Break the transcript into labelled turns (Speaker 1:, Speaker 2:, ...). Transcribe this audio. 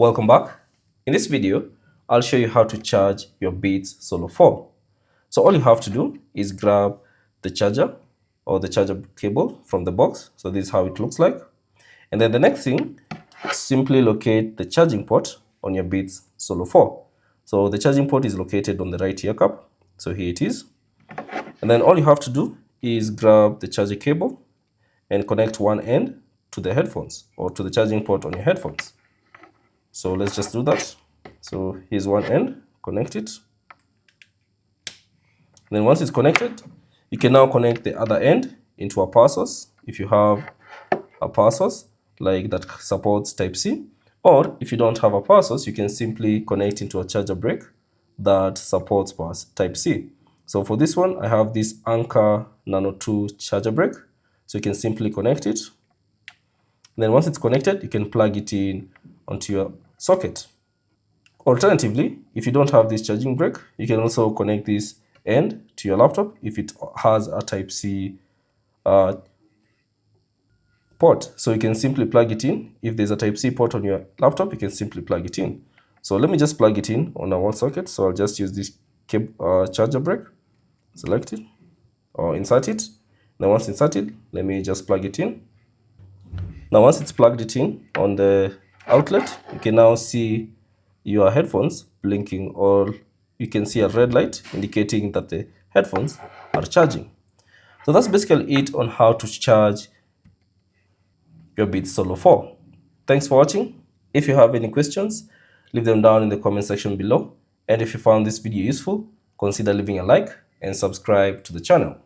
Speaker 1: Welcome back. In this video, I'll show you how to charge your Beats Solo 4. So all you have to do is grab the charger or the charger cable from the box. So this is how it looks like. And then the next thing, simply locate the charging port on your Beats Solo 4. So the charging port is located on the right ear cup. So here it is. And then all you have to do is grab the charger cable and connect one end to the headphones or to the charging port on your headphones. So let's just do that. So here's one end, connect it. And then once it's connected, you can now connect the other end into a power source if you have a power source like that supports Type-C. Or if you don't have a power source, you can simply connect into a charger brick that supports Type-C. So for this one, I have this Anker Nano 2 charger brick. So you can simply connect it. And then once it's connected, you can plug it in onto your socket. Alternatively, if you don't have this charging brick, you can also connect this end to your laptop if it has a Type-C port. So you can simply plug it in. If there's a Type-C port on your laptop, you can simply plug it in. So let me just plug it in on our socket. So I'll just use this charger brick, select it or insert it. Now once inserted, let me just plug it in. Now once it's plugged it in on the outlet, you can now see your headphones blinking, or you can see a red light indicating that the headphones are charging. So that's basically it on how to charge your Beats Solo 4. Thanks for watching. If you have any questions, leave them down in the comment section below. And if you found this video useful, consider leaving a like and subscribe to the channel.